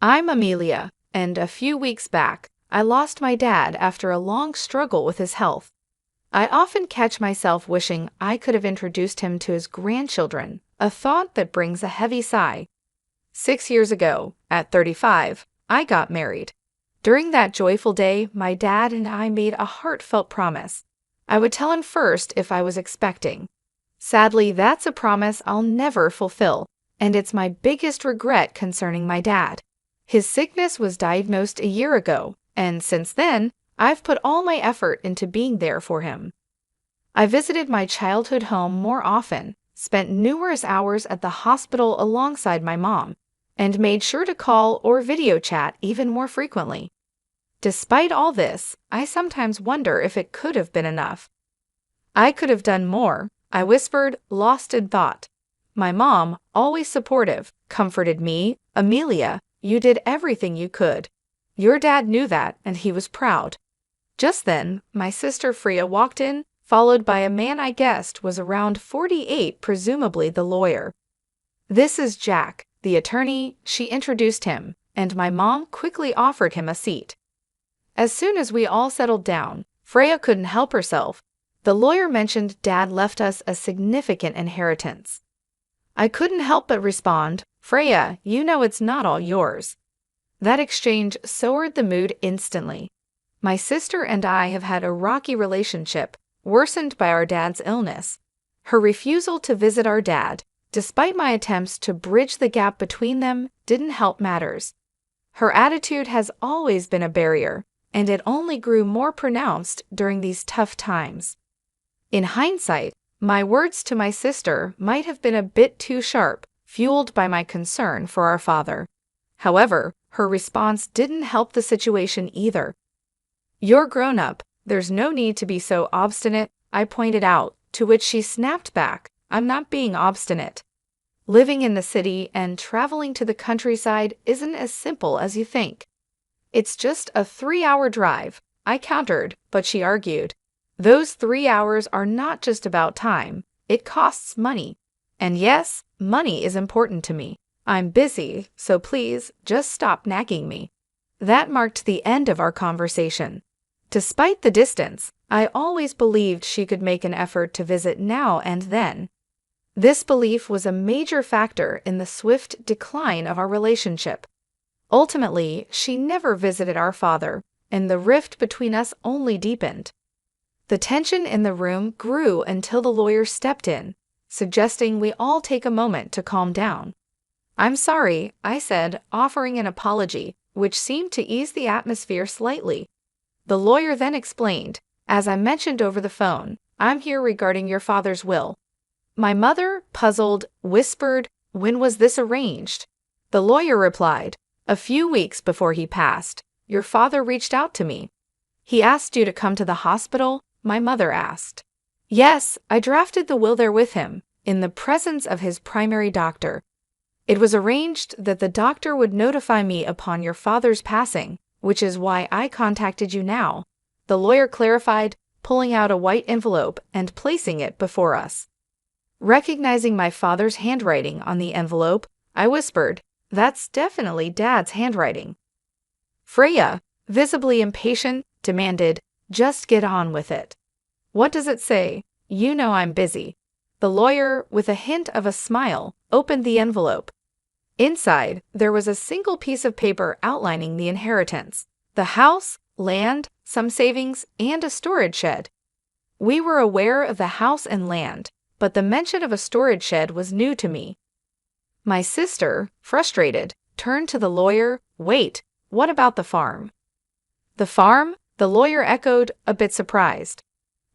I'm Amelia, and a few weeks back, I lost my dad after a long struggle with his health. I often catch myself wishing I could have introduced him to his grandchildren, a thought that brings a heavy sigh. 6 years ago, at 35, I got married. During that joyful day, my dad and I made a heartfelt promise. I would tell him first if I was expecting. Sadly, that's a promise I'll never fulfill, and it's my biggest regret concerning my dad. His sickness was diagnosed a year ago, and since then, I've put all my effort into being there for him. I visited my childhood home more often, spent numerous hours at the hospital alongside my mom, and made sure to call or video chat even more frequently. Despite all this, I sometimes wonder if it could have been enough. I could have done more, I whispered, lost in thought. My mom, always supportive, comforted me. Amelia, you did everything you could. Your dad knew that, and he was proud. Just then, my sister Freya walked in, followed by a man I guessed was around 48, presumably the lawyer. This is Jack, the attorney, she introduced him, and my mom quickly offered him a seat. As soon as we all settled down, Freya couldn't help herself. The lawyer mentioned Dad left us a significant inheritance. I couldn't help but respond, Freya, you know it's not all yours. That exchange soured the mood instantly. My sister and I have had a rocky relationship, worsened by our dad's illness. Her refusal to visit our dad, despite my attempts to bridge the gap between them, didn't help matters. Her attitude has always been a barrier, and it only grew more pronounced during these tough times. In hindsight, my words to my sister might have been a bit too sharp, fueled by my concern for our father. However, her response didn't help the situation either. You're grown up, there's no need to be so obstinate, I pointed out, to which she snapped back, I'm not being obstinate. Living in the city and traveling to the countryside isn't as simple as you think. It's just a 3-hour drive, I countered, but she argued. Those 3 hours are not just about time, it costs money. And yes, money is important to me. I'm busy, so please, just stop nagging me. That marked the end of our conversation. Despite the distance, I always believed she could make an effort to visit now and then. This belief was a major factor in the swift decline of our relationship. Ultimately, she never visited our father, and the rift between us only deepened. The tension in the room grew until the lawyer stepped in, suggesting we all take a moment to calm down. I'm sorry, I said, offering an apology, which seemed to ease the atmosphere slightly. The lawyer then explained, as I mentioned over the phone, I'm here regarding your father's will. My mother, puzzled, whispered, when was this arranged? The lawyer replied, a few weeks before he passed. Your father reached out to me. He asked you to come to the hospital? My mother asked. Yes, I drafted the will there with him, in the presence of his primary doctor. It was arranged that the doctor would notify me upon your father's passing, which is why I contacted you now, the lawyer clarified, pulling out a white envelope and placing it before us. Recognizing my father's handwriting on the envelope, I whispered, that's definitely Dad's handwriting. Freya, visibly impatient, demanded, just get on with it. What does it say? You know I'm busy. The lawyer, with a hint of a smile, opened the envelope. Inside, there was a single piece of paper outlining the inheritance, the house, land, some savings, and a storage shed. We were aware of the house and land, but the mention of a storage shed was new to me. My sister, frustrated, turned to the lawyer, wait, what about the farm? The farm? The lawyer echoed, a bit surprised.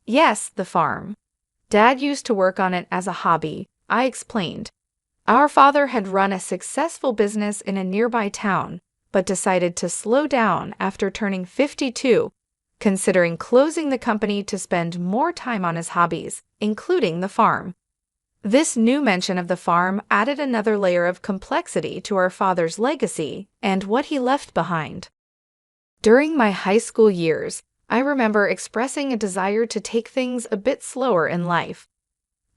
Yes, the farm. Dad used to work on it as a hobby, I explained. Our father had run a successful business in a nearby town, but decided to slow down after turning 52, considering closing the company to spend more time on his hobbies, including the farm. This new mention of the farm added another layer of complexity to our father's legacy and what he left behind. During my high school years, I remember expressing a desire to take things a bit slower in life.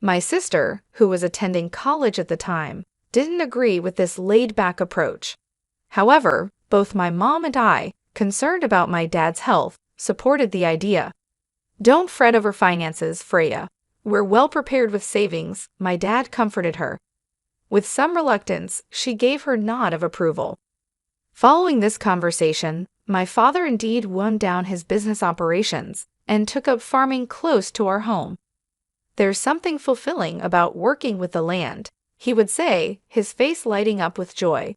My sister, who was attending college at the time, didn't agree with this laid-back approach. However, both my mom and I, concerned about my dad's health, supported the idea. "Don't fret over finances, Freya. We're well prepared with savings," my dad comforted her. With some reluctance, she gave her nod of approval. Following this conversation, my father indeed wound down his business operations and took up farming close to our home. "There's something fulfilling about working with the land," he would say, his face lighting up with joy.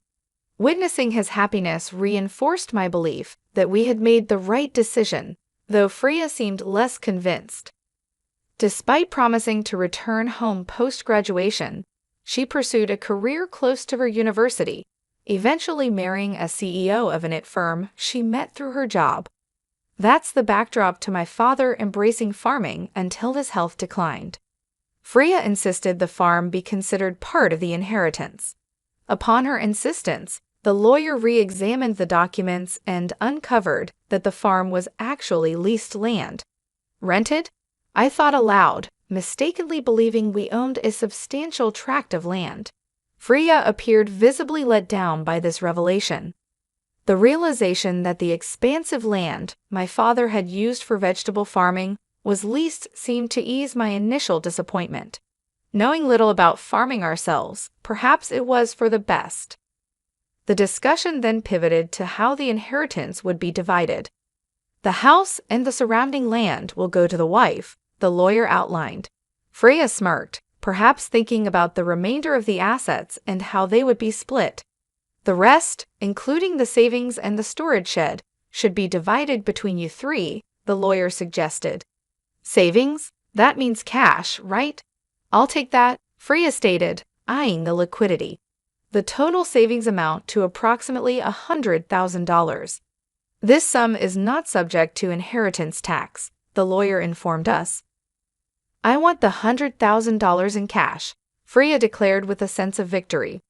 Witnessing his happiness reinforced my belief that we had made the right decision, though Freya seemed less convinced. Despite promising to return home post-graduation, she pursued a career close to her university, eventually marrying a CEO of an IT firm she met through her job. That's the backdrop to my father embracing farming until his health declined. Freya insisted the farm be considered part of the inheritance. Upon her insistence, the lawyer re-examined the documents and uncovered that the farm was actually leased land. Rented? I thought aloud, mistakenly believing we owned a substantial tract of land. Freya appeared visibly let down by this revelation. The realization that the expansive land my father had used for vegetable farming was leased seemed to ease my initial disappointment. Knowing little about farming ourselves, perhaps it was for the best. The discussion then pivoted to how the inheritance would be divided. "The house and the surrounding land will go to the wife," the lawyer outlined. Freya smirked, perhaps thinking about the remainder of the assets and how they would be split. "The rest, including the savings and the storage shed, should be divided between you three," the lawyer suggested. "Savings? That means cash, right?" "I'll take that," Freya stated, eyeing the liquidity. "The total savings amount to approximately $100,000. This sum is not subject to inheritance tax," the lawyer informed us. "I want the $100,000 in cash," Freya declared with a sense of victory.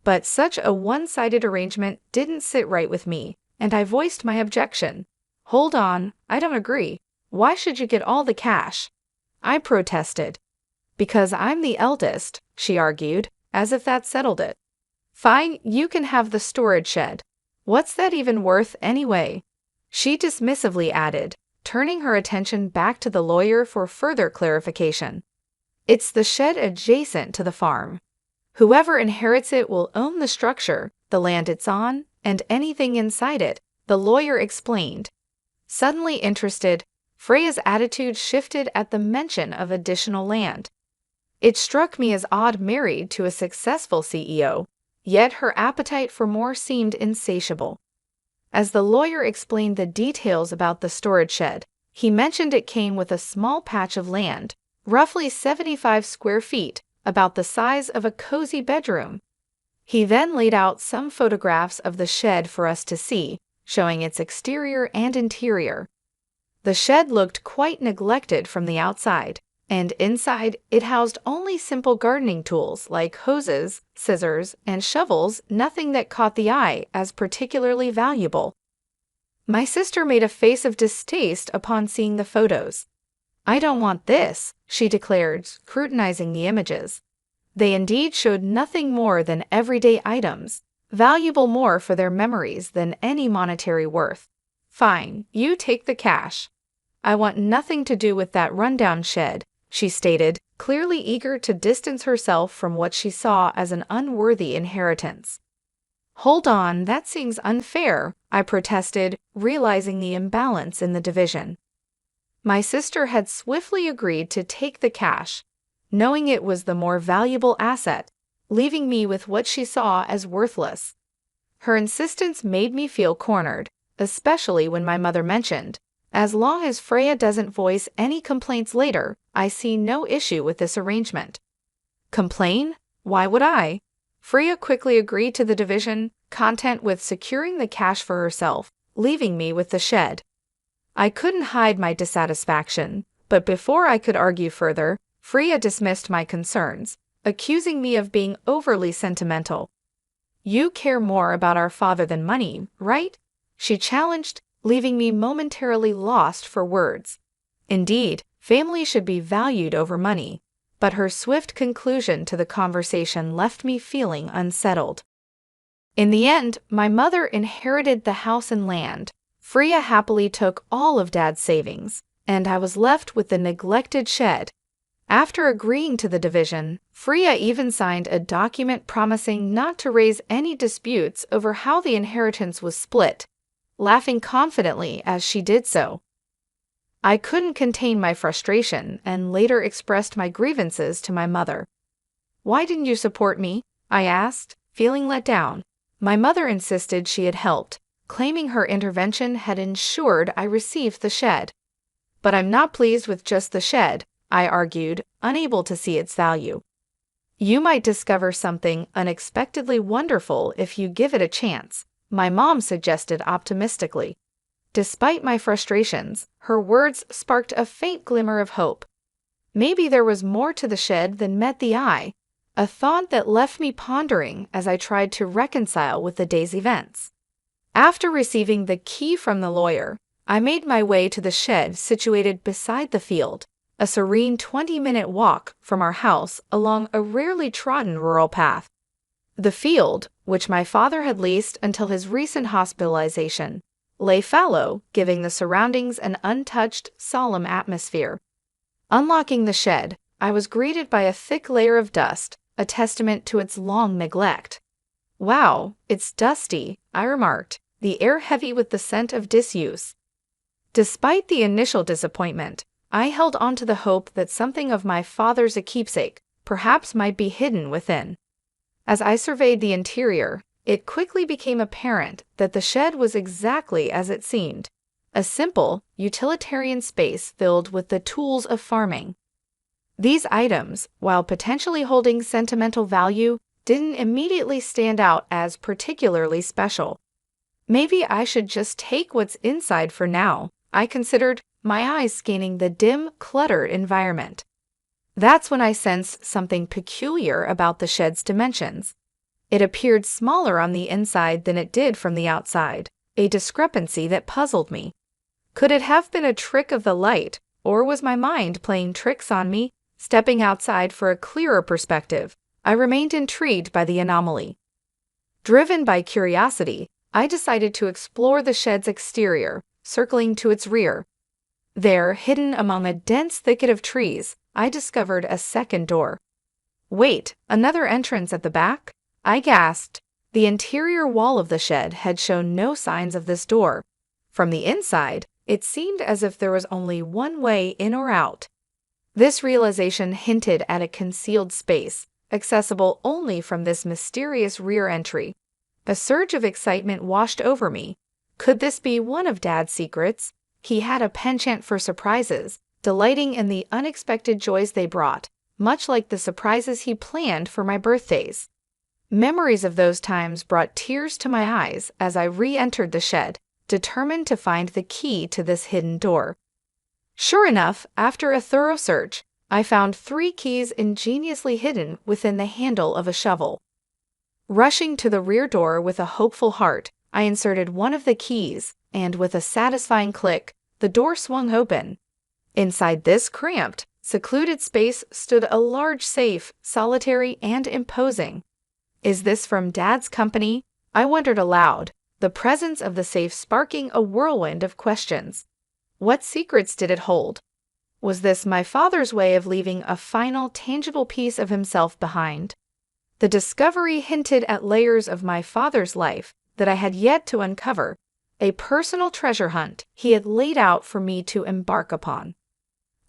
But such a one-sided arrangement didn't sit right with me, and I voiced my objection. "Hold on, I don't agree. Why should you get all the cash?" I protested. "Because I'm the eldest," she argued, as if that settled it. "Fine, you can have the storage shed. What's that even worth anyway?" she dismissively added, turning her attention back to the lawyer for further clarification. "It's the shed adjacent to the farm. Whoever inherits it will own the structure, the land it's on, and anything inside it," the lawyer explained. Suddenly interested, Freya's attitude shifted at the mention of additional land. It struck me as odd married to a successful CEO, yet her appetite for more seemed insatiable. As the lawyer explained the details about the storage shed, he mentioned it came with a small patch of land, roughly 75 square feet, about the size of a cozy bedroom. He then laid out some photographs of the shed for us to see, showing its exterior and interior. The shed looked quite neglected from the outside, and inside it housed only simple gardening tools like hoses, scissors, and shovels, nothing that caught the eye as particularly valuable. My sister made a face of distaste upon seeing the photos. "I don't want this," she declared, scrutinizing the images. They indeed showed nothing more than everyday items, valuable more for their memories than any monetary worth. "Fine, you take the cash. I want nothing to do with that rundown shed," she stated, clearly eager to distance herself from what she saw as an unworthy inheritance. "Hold on, that seems unfair," I protested, realizing the imbalance in the division. My sister had swiftly agreed to take the cash, knowing it was the more valuable asset, leaving me with what she saw as worthless. Her insistence made me feel cornered, especially when my mother mentioned, "As long as Freya doesn't voice any complaints later, I see no issue with this arrangement." Complain? Why would I? Freya quickly agreed to the division, content with securing the cash for herself, leaving me with the shed. I couldn't hide my dissatisfaction, but before I could argue further, Freya dismissed my concerns, accusing me of being overly sentimental. "You care more about our father than money, right?" she challenged, leaving me momentarily lost for words. Indeed, family should be valued over money, but her swift conclusion to the conversation left me feeling unsettled. In the end, my mother inherited the house and land. Freya happily took all of Dad's savings, and I was left with the neglected shed. After agreeing to the division, Freya even signed a document promising not to raise any disputes over how the inheritance was split, laughing confidently as she did so. I couldn't contain my frustration and later expressed my grievances to my mother. "Why didn't you support me?" I asked, feeling let down. My mother insisted she had helped, claiming her intervention had ensured I received the shed. "But I'm not pleased with just the shed," I argued, unable to see its value. "You might discover something unexpectedly wonderful if you give it a chance," my mom suggested optimistically. Despite my frustrations, her words sparked a faint glimmer of hope. Maybe there was more to the shed than met the eye, a thought that left me pondering as I tried to reconcile with the day's events. After receiving the key from the lawyer, I made my way to the shed situated beside the field, a serene 20-minute walk from our house along a rarely trodden rural path. The field, which my father had leased until his recent hospitalization, lay fallow, giving the surroundings an untouched, solemn atmosphere. Unlocking the shed, I was greeted by a thick layer of dust, a testament to its long neglect. "Wow, it's dusty," I remarked, the air heavy with the scent of disuse. Despite the initial disappointment, I held on to the hope that something of my father's keepsake perhaps might be hidden within. As I surveyed the interior, it quickly became apparent that the shed was exactly as it seemed, a simple, utilitarian space filled with the tools of farming. These items, while potentially holding sentimental value, didn't immediately stand out as particularly special. Maybe I should just take what's inside for now, I considered, my eyes scanning the dim, cluttered environment. That's when I sensed something peculiar about the shed's dimensions. It appeared smaller on the inside than it did from the outside, a discrepancy that puzzled me. Could it have been a trick of the light, or was my mind playing tricks on me? Stepping outside for a clearer perspective, I remained intrigued by the anomaly. Driven by curiosity, I decided to explore the shed's exterior, circling to its rear. There, hidden among a dense thicket of trees, I discovered a second door. "Wait, another entrance at the back?" I gasped. The interior wall of the shed had shown no signs of this door. From the inside, it seemed as if there was only one way in or out. This realization hinted at a concealed space, accessible only from this mysterious rear entry. A surge of excitement washed over me. Could this be one of Dad's secrets? He had a penchant for surprises, delighting in the unexpected joys they brought, much like the surprises he planned for my birthdays. Memories of those times brought tears to my eyes as I re-entered the shed, determined to find the key to this hidden door. Sure enough, after a thorough search, I found 3 keys ingeniously hidden within the handle of a shovel. Rushing to the rear door with a hopeful heart, I inserted one of the keys, and with a satisfying click, the door swung open. Inside this cramped, secluded space stood a large safe, solitary and imposing. "Is this from Dad's company?" I wondered aloud, the presence of the safe sparking a whirlwind of questions. What secrets did it hold? Was this my father's way of leaving a final, tangible piece of himself behind? The discovery hinted at layers of my father's life that I had yet to uncover, a personal treasure hunt he had laid out for me to embark upon.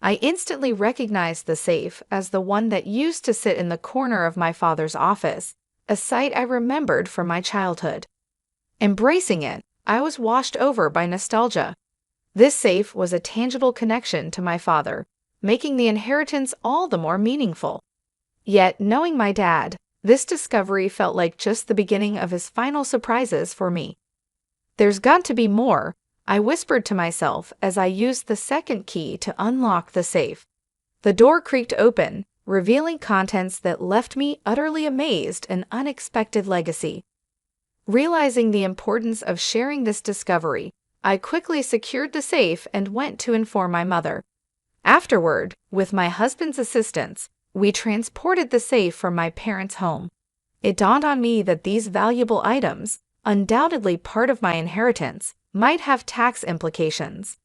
I instantly recognized the safe as the one that used to sit in the corner of my father's office, a sight I remembered from my childhood. Embracing it, I was washed over by nostalgia. This safe was a tangible connection to my father, making the inheritance all the more meaningful. Yet, knowing my dad, this discovery felt like just the beginning of his final surprises for me. "There's got to be more," I whispered to myself as I used the second key to unlock the safe. The door creaked open, revealing contents that left me utterly amazed, an unexpected legacy. Realizing the importance of sharing this discovery, I quickly secured the safe and went to inform my mother. Afterward, with my husband's assistance, we transported the safe from my parents' home. it dawned on me that these valuable items, undoubtedly part of my inheritance, might have tax implications.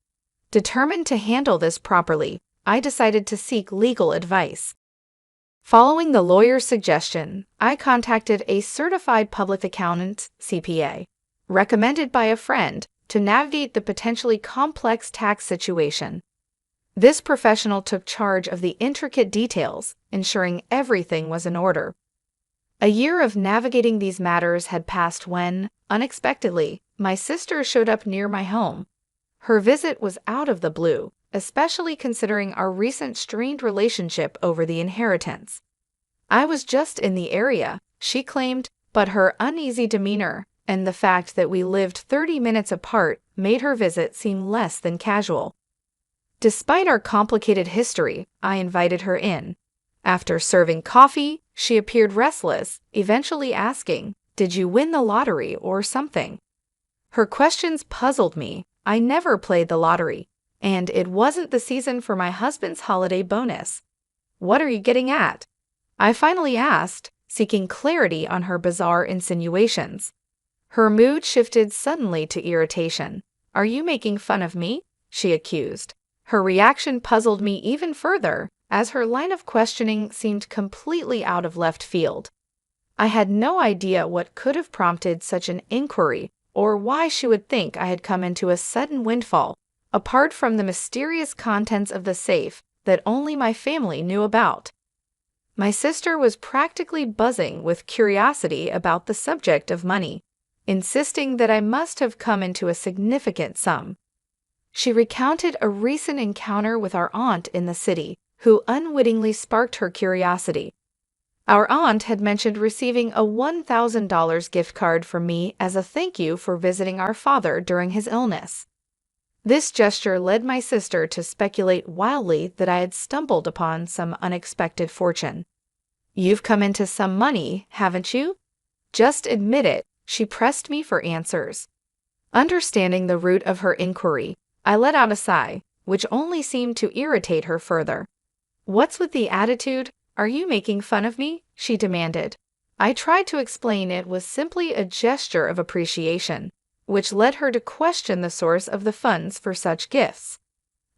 Determined to handle this properly, I decided to seek legal advice. Following the lawyer's suggestion, I contacted a certified public accountant, CPA, recommended by a friend to navigate the potentially complex tax situation. This professional took charge of the intricate details, ensuring everything was in order. A year of navigating these matters had passed when, unexpectedly, my sister showed up near my home. Her visit was out of the blue, especially considering our recent strained relationship over the inheritance. I was just in the area, she claimed, but her uneasy demeanor and the fact that we lived 30 minutes apart made her visit seem less than casual. Despite our complicated history, I invited her in. After serving coffee, she appeared restless, eventually asking, "Did you win the lottery or something?" Her questions puzzled me. I never played the lottery, and it wasn't the season for my husband's holiday bonus. "What are you getting at?" I finally asked, seeking clarity on her bizarre insinuations. Her mood shifted suddenly to irritation. "Are you making fun of me?" she accused. Her reaction puzzled me even further, as her line of questioning seemed completely out of left field. I had no idea what could have prompted such an inquiry, or why she would think I had come into a sudden windfall, apart from the mysterious contents of the safe that only my family knew about. My sister was practically buzzing with curiosity about the subject of money, insisting that I must have come into a significant sum. She recounted a recent encounter with our aunt in the city, who unwittingly sparked her curiosity. Our aunt had mentioned receiving a $1,000 gift card from me as a thank you for visiting our father during his illness. This gesture led my sister to speculate wildly that I had stumbled upon some unexpected fortune. "You've come into some money, haven't you? Just admit it," she pressed me for answers. Understanding the root of her inquiry, I let out a sigh, which only seemed to irritate her further. "What's with the attitude? Are you making fun of me?" she demanded. I tried to explain it was simply a gesture of appreciation, which led her to question the source of the funds for such gifts.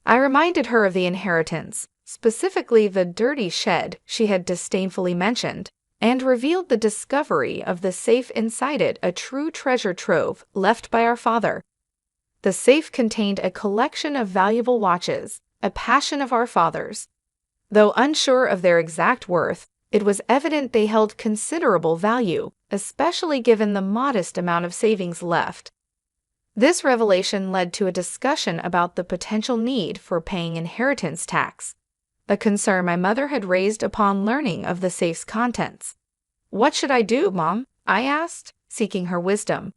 I reminded her of the inheritance, specifically the dirty shed she had disdainfully mentioned, and revealed the discovery of the safe inside it a true treasure trove left by our father. The safe contained a collection of valuable watches, a passion of our father's. Though unsure of their exact worth, it was evident they held considerable value, especially given the modest amount of savings left. This revelation led to a discussion about the potential need for paying inheritance tax, a concern my mother had raised upon learning of the safe's contents. "What should I do, Mom?" I asked, seeking her wisdom.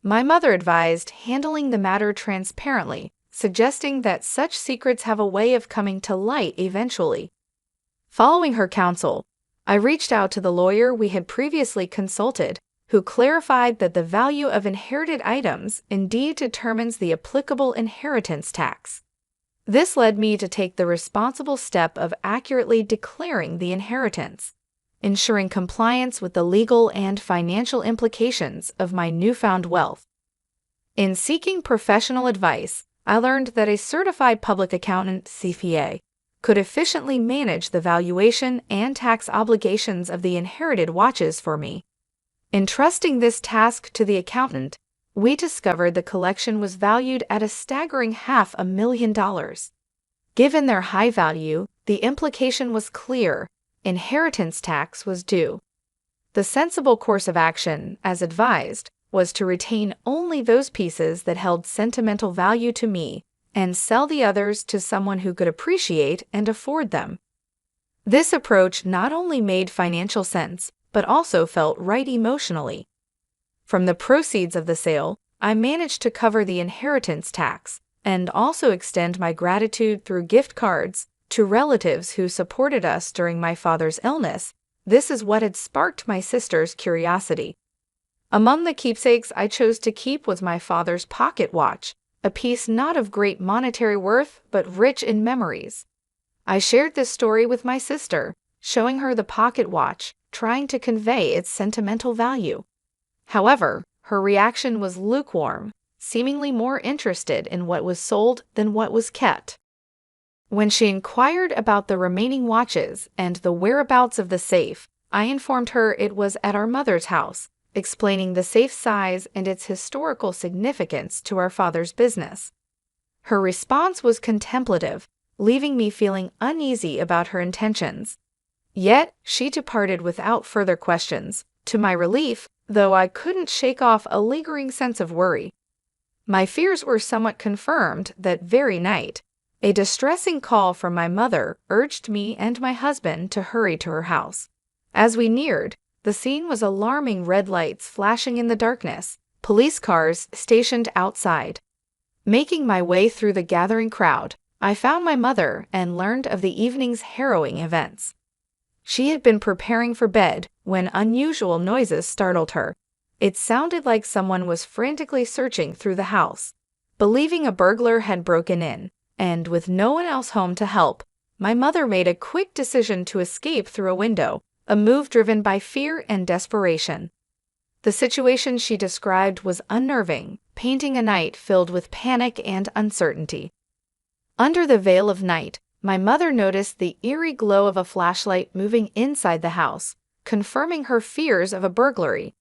My mother advised handling the matter transparently, suggesting that such secrets have a way of coming to light eventually. Following her counsel, I reached out to the lawyer we had previously consulted, who clarified that the value of inherited items indeed determines the applicable inheritance tax. This led me to take the responsible step of accurately declaring the inheritance, ensuring compliance with the legal and financial implications of my newfound wealth. In seeking professional advice, I learned that a certified public accountant, CPA, could efficiently manage the valuation and tax obligations of the inherited watches for me. Entrusting this task to the accountant, we discovered the collection was valued at a staggering $500,000. Given their high value, the implication was clear: inheritance tax was due. The sensible course of action, as advised, was to retain only those pieces that held sentimental value to me and sell the others to someone who could appreciate and afford them. This approach not only made financial sense, but also felt right emotionally. From the proceeds of the sale, I managed to cover the inheritance tax and also extend my gratitude through gift cards to relatives who supported us during my father's illness. This is what had sparked my sister's curiosity. Among the keepsakes I chose to keep was my father's pocket watch, a piece not of great monetary worth but rich in memories. I shared this story with my sister, showing her the pocket watch, trying to convey its sentimental value. However, her reaction was lukewarm, seemingly more interested in what was sold than what was kept. When she inquired about the remaining watches and the whereabouts of the safe, I informed her it was at our mother's house, explaining the safe's size and its historical significance to our father's business. Her response was contemplative, leaving me feeling uneasy about her intentions. Yet, she departed without further questions, to my relief, though I couldn't shake off a lingering sense of worry. My fears were somewhat confirmed that very night. A distressing call from my mother urged me and my husband to hurry to her house. As we neared, the scene was alarming: red lights flashing in the darkness, police cars stationed outside. Making my way through the gathering crowd, I found my mother and learned of the evening's harrowing events. She had been preparing for bed when unusual noises startled her. It sounded like someone was frantically searching through the house. Believing a burglar had broken in, and with no one else home to help, my mother made a quick decision to escape through a window, a move driven by fear and desperation. The situation she described was unnerving, painting a night filled with panic and uncertainty. Under the veil of night, my mother noticed the eerie glow of a flashlight moving inside the house, confirming her fears of a burglary.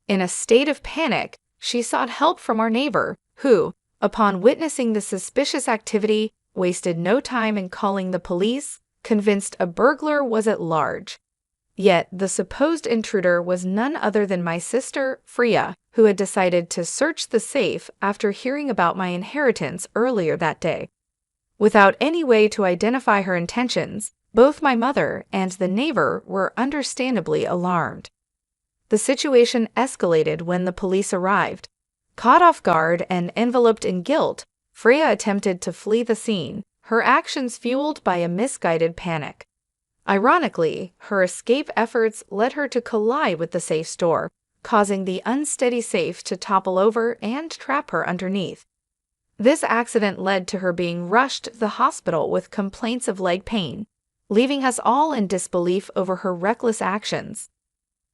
In a state of panic, she sought help from our neighbor, who, upon witnessing the suspicious activity, wasted no time in calling the police, convinced a burglar was at large. Yet the supposed intruder was none other than my sister, Freya, who had decided to search the safe after hearing about my inheritance earlier that day. Without any way to identify her intentions, both my mother and the neighbor were understandably alarmed. The situation escalated when the police arrived. Caught off guard and enveloped in guilt, Freya attempted to flee the scene, her actions fueled by a misguided panic. Ironically, her escape efforts led her to collide with the safe's door, causing the unsteady safe to topple over and trap her underneath. This accident led to her being rushed to the hospital with complaints of leg pain, leaving us all in disbelief over her reckless actions.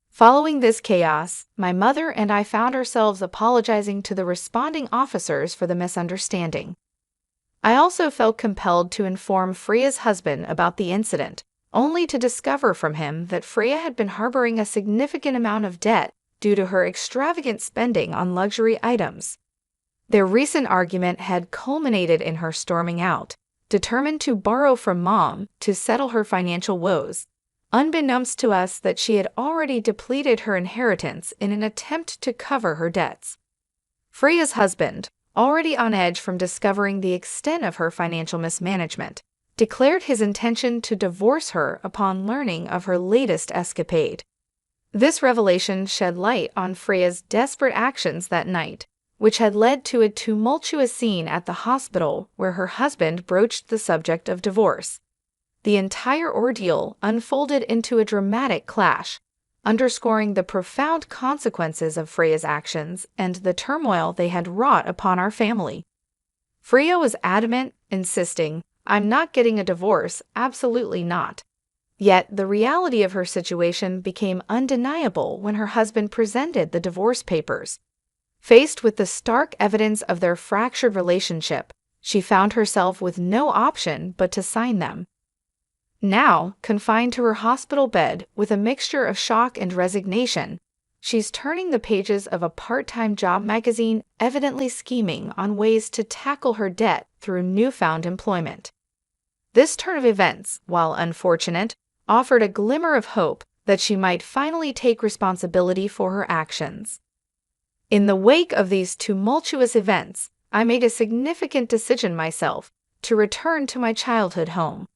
Following this chaos, my mother and I found ourselves apologizing to the responding officers for the misunderstanding. I also felt compelled to inform Freya's husband about the incident, only to discover from him that Freya had been harboring a significant amount of debt due to her extravagant spending on luxury items. Their recent argument had culminated in her storming out, determined to borrow from Mom to settle her financial woes, unbeknownst to us that she had already depleted her inheritance in an attempt to cover her debts. Freya's husband, already on edge from discovering the extent of her financial mismanagement, declared his intention to divorce her upon learning of her latest escapade. This revelation shed light on Freya's desperate actions that night, which had led to a tumultuous scene at the hospital where her husband broached the subject of divorce. The entire ordeal unfolded into a dramatic clash, underscoring the profound consequences of Freya's actions and the turmoil they had wrought upon our family. Freya was adamant, insisting, "I'm not getting a divorce, absolutely not." Yet the reality of her situation became undeniable when her husband presented the divorce papers. Faced with the stark evidence of their fractured relationship, she found herself with no option but to sign them. Now, confined to her hospital bed with a mixture of shock and resignation, she's turning the pages of a part-time job magazine, evidently scheming on ways to tackle her debt through newfound employment. This turn of events, while unfortunate, offered a glimmer of hope that she might finally take responsibility for her actions. In the wake of these tumultuous events, I made a significant decision myself to return to my childhood home.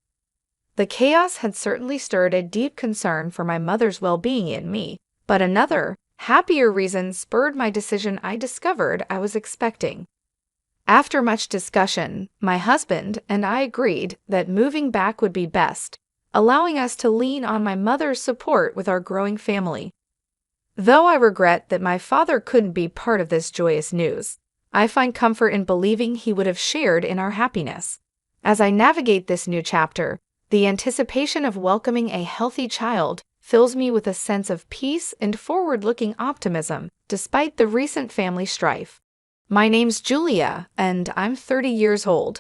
The chaos had certainly stirred a deep concern for my mother's well-being in me, but another, happier reason spurred my decision I discovered I was expecting. After much discussion, my husband and I agreed that moving back would be best, allowing us to lean on my mother's support with our growing family. Though I regret that my father couldn't be part of this joyous news, I find comfort in believing he would have shared in our happiness. As I navigate this new chapter, the anticipation of welcoming a healthy child fills me with a sense of peace and forward-looking optimism, despite the recent family strife. My name's Julia, and I'm 30 years old.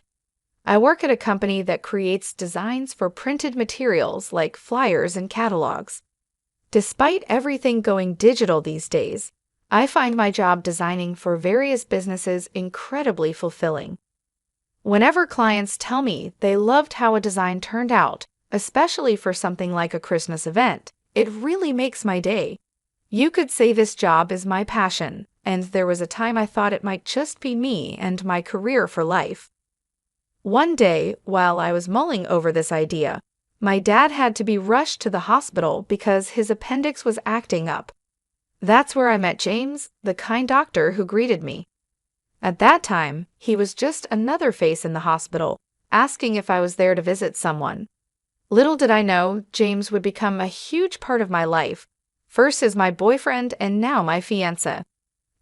I work at a company that creates designs for printed materials like flyers and catalogs. Despite everything going digital these days, I find my job designing for various businesses incredibly fulfilling. Whenever clients tell me they loved how a design turned out, especially for something like a Christmas event, it really makes my day. You could say this job is my passion, and there was a time I thought it might just be me and my career for life. One day, while I was mulling over this idea, my dad had to be rushed to the hospital because his appendix was acting up. That's where I met James, the kind doctor who greeted me. At that time, he was just another face in the hospital, asking if I was there to visit someone. Little did I know, James would become a huge part of my life, first as my boyfriend and now my fiance.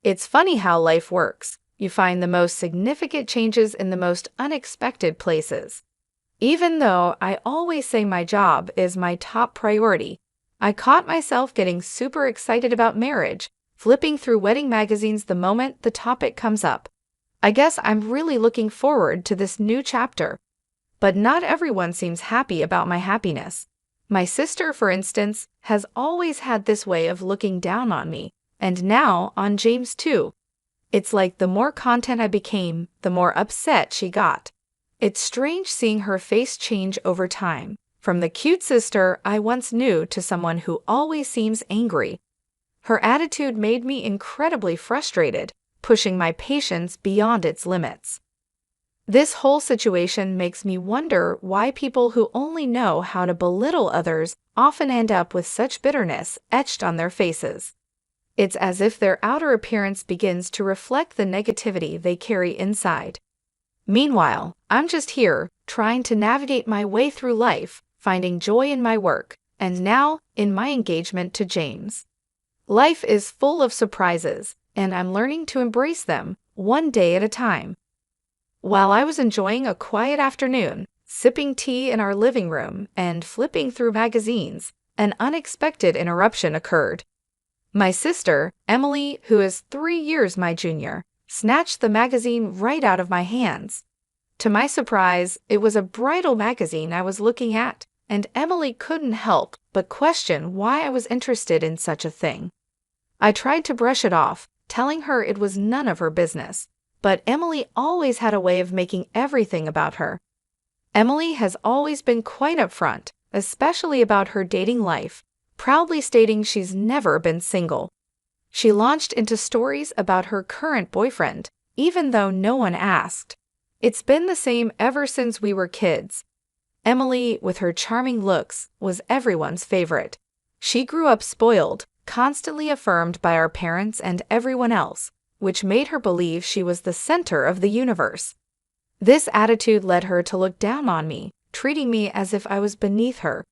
It's funny how life works. You find the most significant changes in the most unexpected places. Even though I always say my job is my top priority, I caught myself getting super excited about marriage, flipping through wedding magazines the moment the topic comes up. I guess I'm really looking forward to this new chapter. But not everyone seems happy about my happiness. My sister, for instance, has always had this way of looking down on me, and now on James too. It's like the more content I became, the more upset she got. It's strange seeing her face change over time, from the cute sister I once knew to someone who always seems angry. Her attitude made me incredibly frustrated, pushing my patience beyond its limits. This whole situation makes me wonder why people who only know how to belittle others often end up with such bitterness etched on their faces. It's as if their outer appearance begins to reflect the negativity they carry inside. Meanwhile, I'm just here, trying to navigate my way through life, finding joy in my work, and now in my engagement to James. Life is full of surprises, and I'm learning to embrace them, one day at a time. While I was enjoying a quiet afternoon, sipping tea in our living room and flipping through magazines, an unexpected interruption occurred. My sister, Emily, who is 3 years my junior, snatched the magazine right out of my hands. To my surprise, it was a bridal magazine I was looking at, and Emily couldn't help but question why I was interested in such a thing. I tried to brush it off, telling her it was none of her business, but Emily always had a way of making everything about her. Emily has always been quite upfront, especially about her dating life, proudly stating she's never been single. She launched into stories about her current boyfriend, even though no one asked. It's been the same ever since we were kids. Emily, with her charming looks, was everyone's favorite. She grew up spoiled, constantly affirmed by our parents and everyone else, which made her believe she was the center of the universe. This attitude led her to look down on me, treating me as if I was beneath her.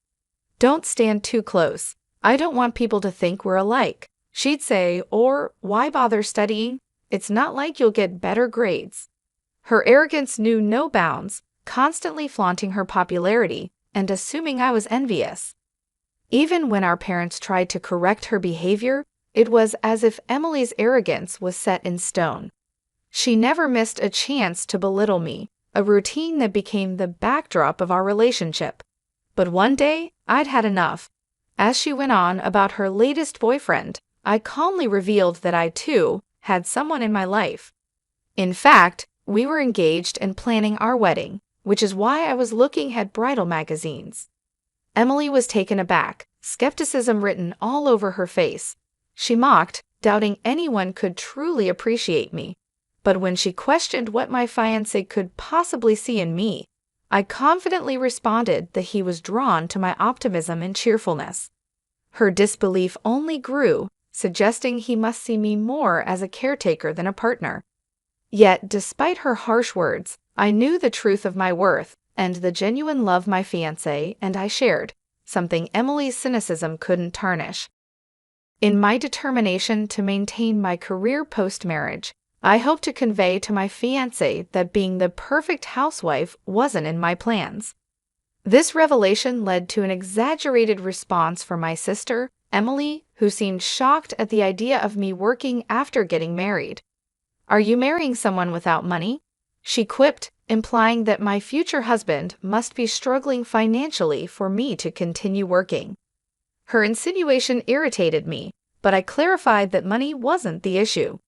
"Don't stand too close. I don't want people to think we're alike," she'd say, or "Why bother studying? It's not like you'll get better grades." Her arrogance knew no bounds, constantly flaunting her popularity and assuming I was envious. Even when our parents tried to correct her behavior, it was as if Emily's arrogance was set in stone. She never missed a chance to belittle me, a routine that became the backdrop of our relationship. But one day, I'd had enough. As she went on about her latest boyfriend, I calmly revealed that I, too, had someone in my life. In fact, we were engaged and planning our wedding, which is why I was looking at bridal magazines. Emily was taken aback, skepticism written all over her face. She mocked, doubting anyone could truly appreciate me. But when she questioned what my fiancé could possibly see in me, I confidently responded that he was drawn to my optimism and cheerfulness. Her disbelief only grew, suggesting he must see me more as a caretaker than a partner. Yet, despite her harsh words, I knew the truth of my worth and the genuine love my fiancé and I shared, something Emily's cynicism couldn't tarnish. In my determination to maintain my career post-marriage, I hope to convey to my fiancé that being the perfect housewife wasn't in my plans. This revelation led to an exaggerated response from my sister, Emily, who seemed shocked at the idea of me working after getting married. "Are you marrying someone without money?" she quipped, implying that my future husband must be struggling financially for me to continue working. Her insinuation irritated me, but I clarified that money wasn't the issue.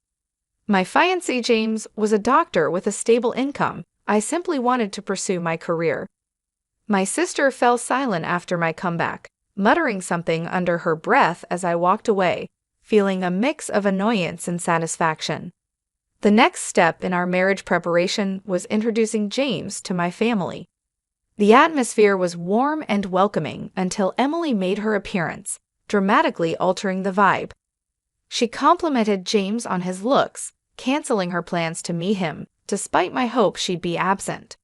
My fiancé James was a doctor with a stable income. I simply wanted to pursue my career. My sister fell silent after my comeback, muttering something under her breath as I walked away, feeling a mix of annoyance and satisfaction. The next step in our marriage preparation was introducing James to my family. The atmosphere was warm and welcoming until Emily made her appearance, dramatically altering the vibe. She complimented James on his looks, canceling her plans to meet him, despite my hope she'd be absent.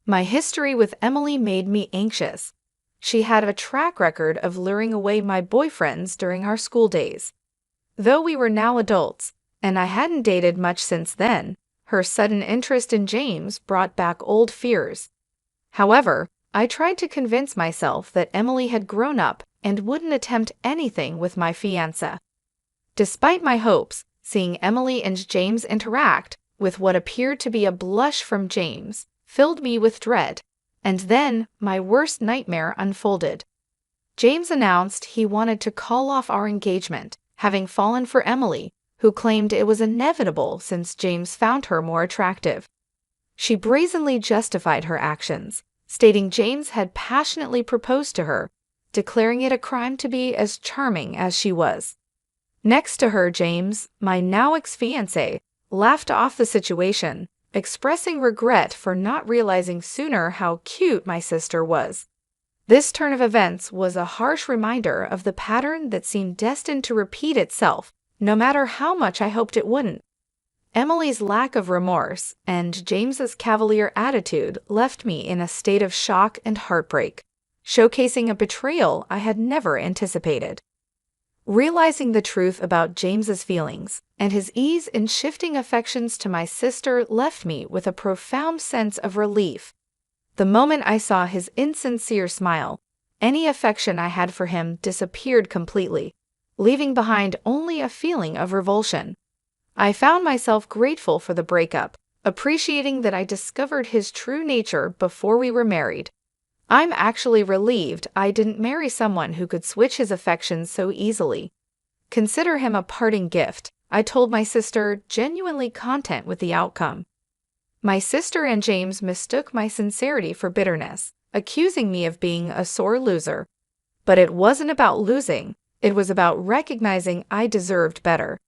My history with Emily made me anxious. She had a track record of luring away my boyfriends during our school days. Though we were now adults, and I hadn't dated much since then, her sudden interest in James brought back old fears. However, I tried to convince myself that Emily had grown up and wouldn't attempt anything with my fiancé. Despite my hopes, seeing Emily and James interact, with what appeared to be a blush from James, filled me with dread, and then my worst nightmare unfolded. James announced he wanted to call off our engagement, having fallen for Emily, who claimed it was inevitable since James found her more attractive. She brazenly justified her actions, stating James had passionately proposed to her, declaring it a crime to be as charming as she was. Next to her, James, my now ex-fiancé, laughed off the situation, expressing regret for not realizing sooner how cute my sister was. This turn of events was a harsh reminder of the pattern that seemed destined to repeat itself, no matter how much I hoped it wouldn't. Emily's lack of remorse and James's cavalier attitude left me in a state of shock and heartbreak, showcasing a betrayal I had never anticipated. Realizing the truth about James's feelings and his ease in shifting affections to my sister left me with a profound sense of relief. The moment I saw his insincere smile, any affection I had for him disappeared completely, leaving behind only a feeling of revulsion. I found myself grateful for the breakup, appreciating that I discovered his true nature before we were married. I'm actually relieved I didn't marry someone who could switch his affections so easily. Consider him a parting gift, I told my sister, genuinely content with the outcome. My sister and James mistook my sincerity for bitterness, accusing me of being a sore loser. But it wasn't about losing, it was about recognizing I deserved better.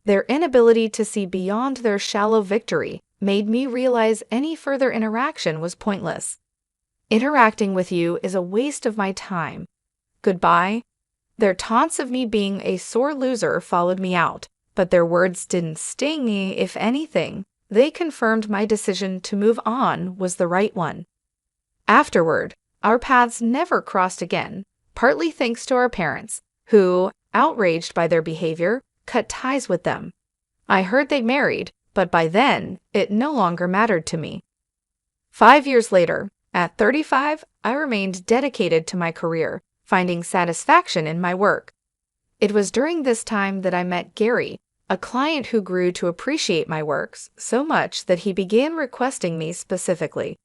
Their inability to see beyond their shallow victory made me realize any further interaction was pointless. Interacting with you is a waste of my time. Goodbye. Their taunts of me being a sore loser followed me out, but their words didn't sting me. If anything, they confirmed my decision to move on was the right one. Afterward, our paths never crossed again, partly thanks to our parents, who, outraged by their behavior, cut ties with them. I heard they married, but by then, it no longer mattered to me. 5 years later, at 35, I remained dedicated to my career, finding satisfaction in my work. It was during this time that I met Gary, a client who grew to appreciate my works so much that he began requesting me specifically.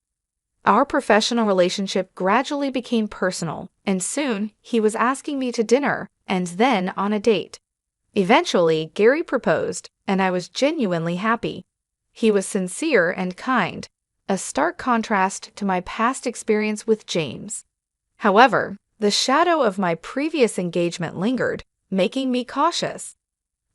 Our professional relationship gradually became personal, and soon he was asking me to dinner and then on a date. Eventually, Gary proposed, and I was genuinely happy. He was sincere and kind, a stark contrast to my past experience with James. However, the shadow of my previous engagement lingered, making me cautious.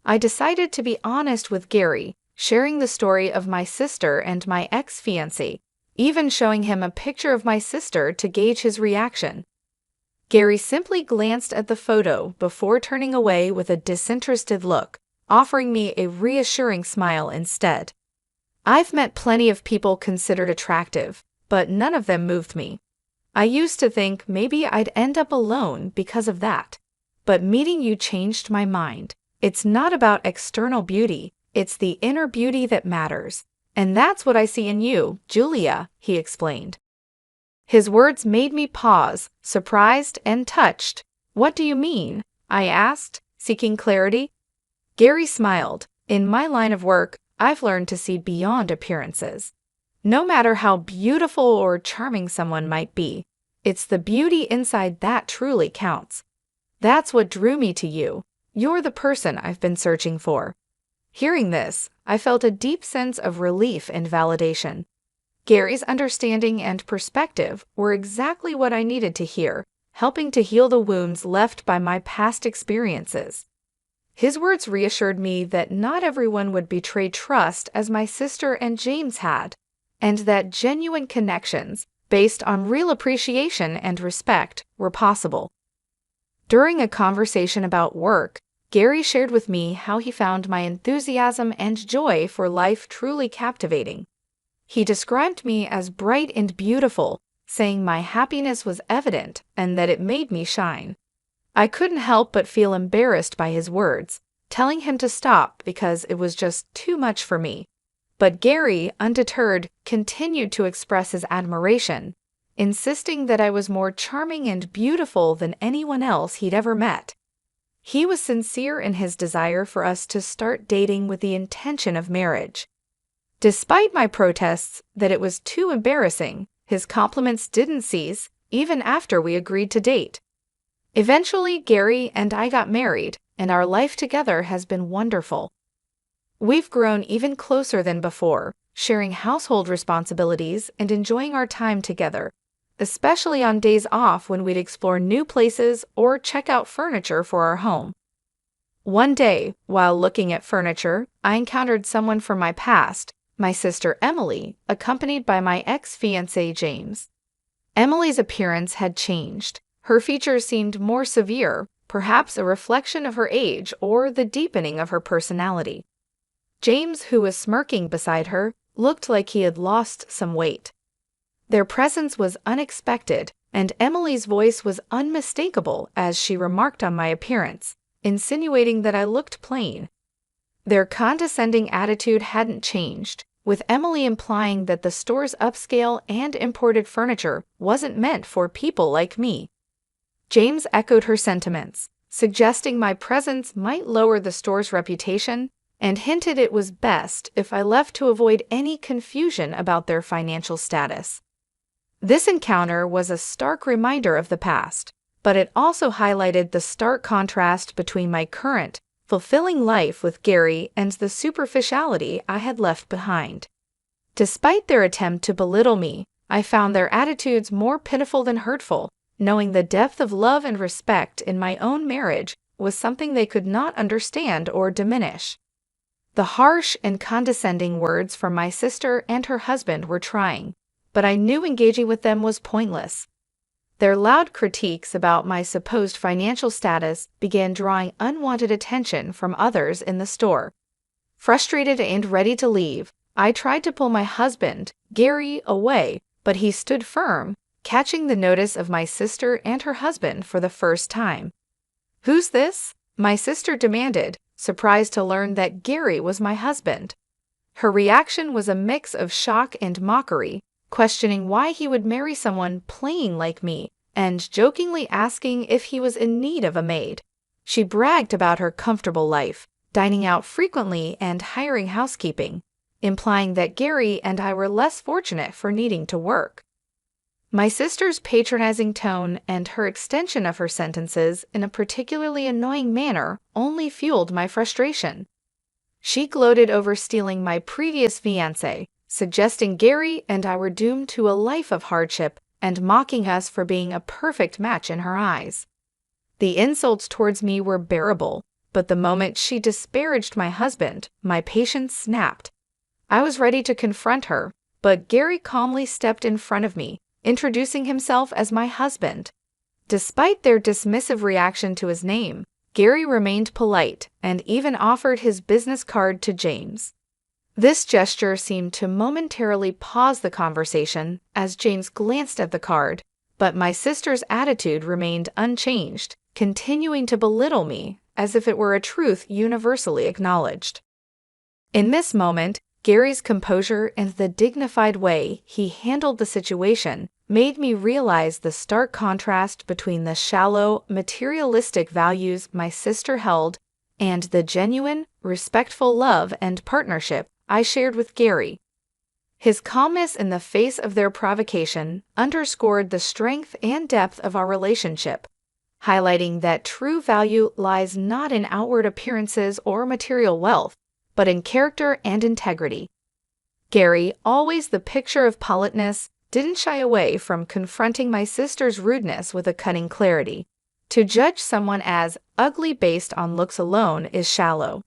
I decided to be honest with Gary, sharing the story of my sister and my ex-fiancé, even showing him a picture of my sister to gauge his reaction. Gary simply glanced at the photo before turning away with a disinterested look, offering me a reassuring smile instead. I've met plenty of people considered attractive, but none of them moved me. I used to think maybe I'd end up alone because of that. But meeting you changed my mind. It's not about external beauty, it's the inner beauty that matters. And that's what I see in you, Julia, he explained. His words made me pause, surprised and touched. "What do you mean?" I asked, seeking clarity. Gary smiled. "In my line of work, I've learned to see beyond appearances. No matter how beautiful or charming someone might be, it's the beauty inside that truly counts. That's what drew me to you. You're the person I've been searching for." Hearing this, I felt a deep sense of relief and validation. Gary's understanding and perspective were exactly what I needed to hear, helping to heal the wounds left by my past experiences. His words reassured me that not everyone would betray trust as my sister and James had, and that genuine connections, based on real appreciation and respect, were possible. During a conversation about work, Gary shared with me how he found my enthusiasm and joy for life truly captivating. He described me as bright and beautiful, saying my happiness was evident and that it made me shine. I couldn't help but feel embarrassed by his words, telling him to stop because it was just too much for me. But Gary, undeterred, continued to express his admiration, insisting that I was more charming and beautiful than anyone else he'd ever met. He was sincere in his desire for us to start dating with the intention of marriage. Despite my protests that it was too embarrassing, his compliments didn't cease even after we agreed to date. Eventually, Gary and I got married, and our life together has been wonderful. We've grown even closer than before, sharing household responsibilities and enjoying our time together, especially on days off when we'd explore new places or check out furniture for our home. One day, while looking at furniture, I encountered someone from my past, my sister Emily, accompanied by my ex-fiance James. Emily's appearance had changed. Her features seemed more severe, perhaps a reflection of her age or the deepening of her personality. James, who was smirking beside her, looked like he had lost some weight. Their presence was unexpected, and Emily's voice was unmistakable as she remarked on my appearance, insinuating that I looked plain. Their condescending attitude hadn't changed, with Emily implying that the store's upscale and imported furniture wasn't meant for people like me. James echoed her sentiments, suggesting my presence might lower the store's reputation, and hinted it was best if I left to avoid any confusion about their financial status. This encounter was a stark reminder of the past, but it also highlighted the stark contrast between my current, fulfilling life with Gary and the superficiality I had left behind. Despite their attempt to belittle me, I found their attitudes more pitiful than hurtful, knowing the depth of love and respect in my own marriage was something they could not understand or diminish. The harsh and condescending words from my sister and her husband were trying, but I knew engaging with them was pointless. Their loud critiques about my supposed financial status began drawing unwanted attention from others in the store. Frustrated and ready to leave, I tried to pull my husband, Gary, away, but he stood firm, catching the notice of my sister and her husband for the first time. "Who's this?" my sister demanded, surprised to learn that Gary was my husband. Her reaction was a mix of shock and mockery, questioning why he would marry someone plain like me, and jokingly asking if he was in need of a maid. She bragged about her comfortable life, dining out frequently and hiring housekeeping, implying that Gary and I were less fortunate for needing to work. My sister's patronizing tone and her extension of her sentences in a particularly annoying manner only fueled my frustration. She gloated over stealing my previous fiance, suggesting Gary and I were doomed to a life of hardship and mocking us for being a perfect match in her eyes. The insults towards me were bearable, but the moment she disparaged my husband, my patience snapped. I was ready to confront her, but Gary calmly stepped in front of me, introducing himself as my husband. Despite their dismissive reaction to his name, Gary remained polite and even offered his business card to James. This gesture seemed to momentarily pause the conversation as James glanced at the card, but my sister's attitude remained unchanged, continuing to belittle me as if it were a truth universally acknowledged. In this moment, Gary's composure and the dignified way he handled the situation made me realize the stark contrast between the shallow, materialistic values my sister held and the genuine, respectful love and partnership I shared with Gary. His calmness in the face of their provocation underscored the strength and depth of our relationship, highlighting that true value lies not in outward appearances or material wealth, but in character and integrity. Gary, always the picture of politeness, didn't shy away from confronting my sister's rudeness with a cutting clarity. To judge someone as ugly based on looks alone is shallow.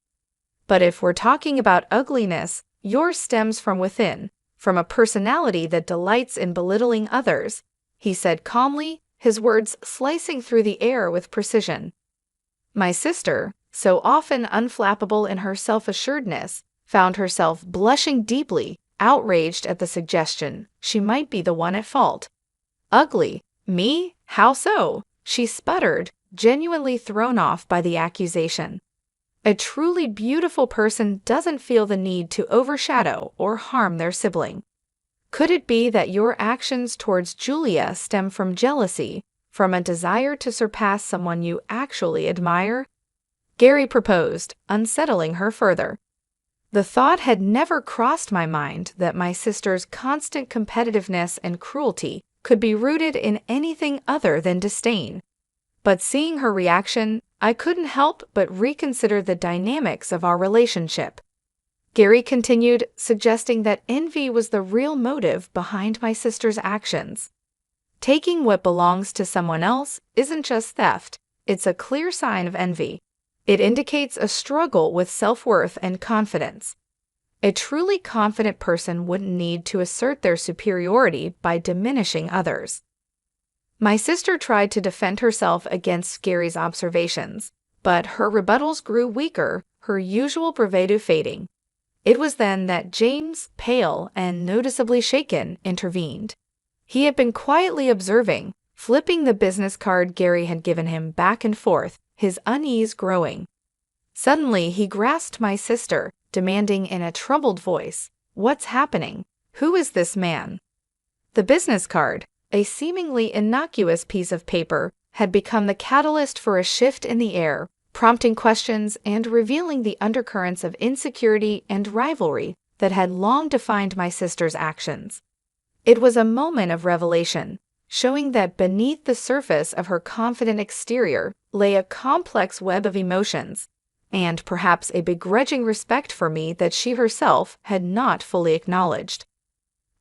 But if we're talking about ugliness, yours stems from within, from a personality that delights in belittling others, he said calmly, his words slicing through the air with precision. My sister, so often unflappable in her self-assuredness, found herself blushing deeply, outraged at the suggestion she might be the one at fault. Ugly? Me? How so? She sputtered, genuinely thrown off by the accusation. A truly beautiful person doesn't feel the need to overshadow or harm their sibling. Could it be that your actions towards Julia stem from jealousy, from a desire to surpass someone you actually admire? Gary proposed, unsettling her further. The thought had never crossed my mind that my sister's constant competitiveness and cruelty could be rooted in anything other than disdain. But seeing her reaction, I couldn't help but reconsider the dynamics of our relationship. Gary continued, suggesting that envy was the real motive behind my sister's actions. Taking what belongs to someone else isn't just theft, it's a clear sign of envy. It indicates a struggle with self-worth and confidence. A truly confident person wouldn't need to assert their superiority by diminishing others. My sister tried to defend herself against Gary's observations, but her rebuttals grew weaker, her usual bravado fading. It was then that James, pale and noticeably shaken, intervened. He had been quietly observing, flipping the business card Gary had given him back and forth, his unease growing. Suddenly he grasped my sister, demanding in a troubled voice, "What's happening? Who is this man?" The business card, a seemingly innocuous piece of paper, had become the catalyst for a shift in the air, prompting questions and revealing the undercurrents of insecurity and rivalry that had long defined my sister's actions. It was a moment of revelation, showing that beneath the surface of her confident exterior lay a complex web of emotions, and perhaps a begrudging respect for me that she herself had not fully acknowledged.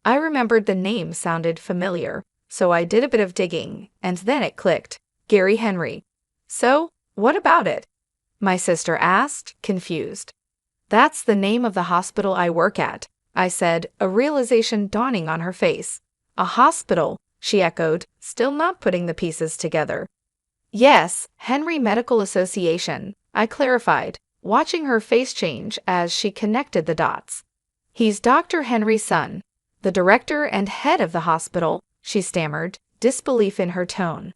I remembered the name sounded familiar, so I did a bit of digging, and then it clicked. Gary Henry. So, what about it? My sister asked, confused. That's the name of the hospital I work at, I said, a realization dawning on her face. A hospital, she echoed, still not putting the pieces together. Yes, Henry Medical Association, I clarified, watching her face change as she connected the dots. He's Dr. Henry's son, the director and head of the hospital, she stammered, disbelief in her tone.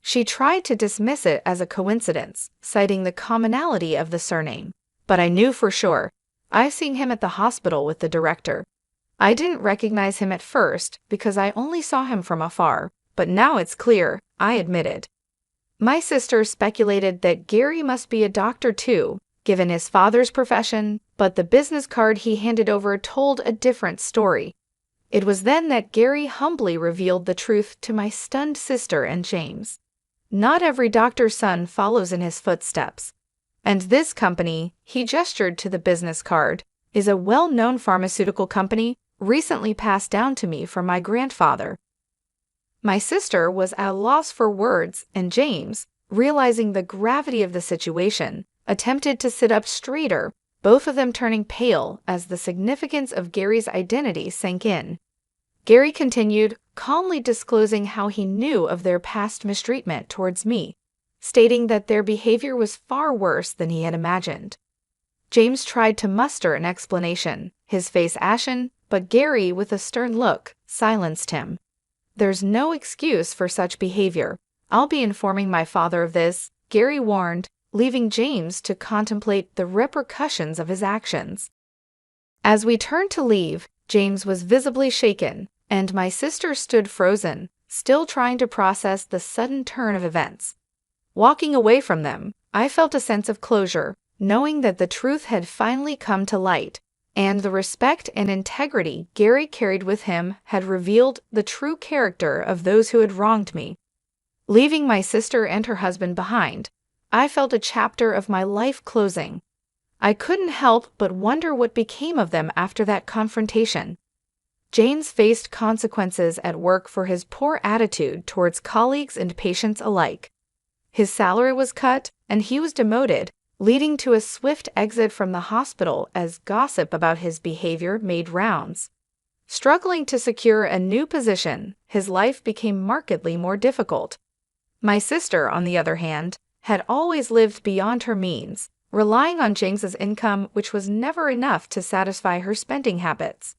She tried to dismiss it as a coincidence, citing the commonality of the surname. But I knew for sure. I've seen him at the hospital with the director. I didn't recognize him at first because I only saw him from afar, but now it's clear, I admitted. My sister speculated that Gary must be a doctor too, given his father's profession, but the business card he handed over told a different story. It was then that Gary humbly revealed the truth to my stunned sister and James. Not every doctor's son follows in his footsteps. And this company, he gestured to the business card, is a well-known pharmaceutical company recently passed down to me from my grandfather. My sister was at a loss for words, and James, realizing the gravity of the situation, attempted to sit up straighter, both of them turning pale as the significance of Gary's identity sank in. Gary continued, calmly disclosing how he knew of their past mistreatment towards me, stating that their behavior was far worse than he had imagined. James tried to muster an explanation, his face ashen, but Gary, with a stern look, silenced him. There's no excuse for such behavior. I'll be informing my father of this, Gary warned, leaving James to contemplate the repercussions of his actions. As we turned to leave, James was visibly shaken, and my sister stood frozen, still trying to process the sudden turn of events. Walking away from them, I felt a sense of closure, knowing that the truth had finally come to light, and the respect and integrity Gary carried with him had revealed the true character of those who had wronged me. Leaving my sister and her husband behind, I felt a chapter of my life closing. I couldn't help but wonder what became of them after that confrontation. James faced consequences at work for his poor attitude towards colleagues and patients alike. His salary was cut, and he was demoted, leading to a swift exit from the hospital as gossip about his behavior made rounds. Struggling to secure a new position, his life became markedly more difficult. My sister, on the other hand, had always lived beyond her means, relying on James's income, which was never enough to satisfy her spending habits.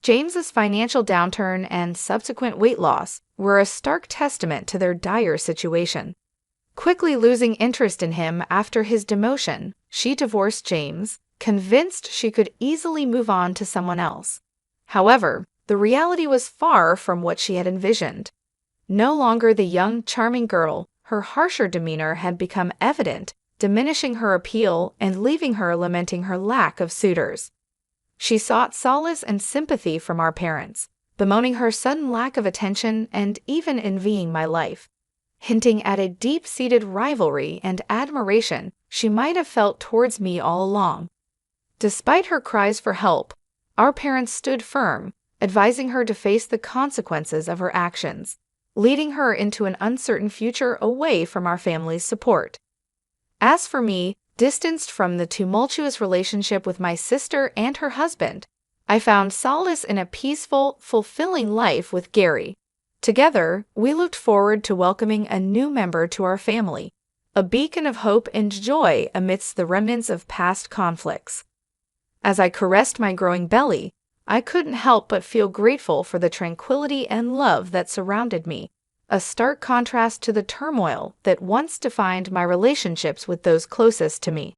James's financial downturn and subsequent weight loss were a stark testament to their dire situation. Quickly losing interest in him after his demotion, she divorced James, convinced she could easily move on to someone else. However, the reality was far from what she had envisioned. No longer the young, charming girl, her harsher demeanor had become evident, diminishing her appeal and leaving her lamenting her lack of suitors. She sought solace and sympathy from our parents, bemoaning her sudden lack of attention and even envying my life, hinting at a deep-seated rivalry and admiration she might have felt towards me all along. Despite her cries for help, our parents stood firm, advising her to face the consequences of her actions, leading her into an uncertain future away from our family's support. As for me, distanced from the tumultuous relationship with my sister and her husband, I found solace in a peaceful, fulfilling life with Gary. Together, we looked forward to welcoming a new member to our family, a beacon of hope and joy amidst the remnants of past conflicts. As I caressed my growing belly, I couldn't help but feel grateful for the tranquility and love that surrounded me, a stark contrast to the turmoil that once defined my relationships with those closest to me.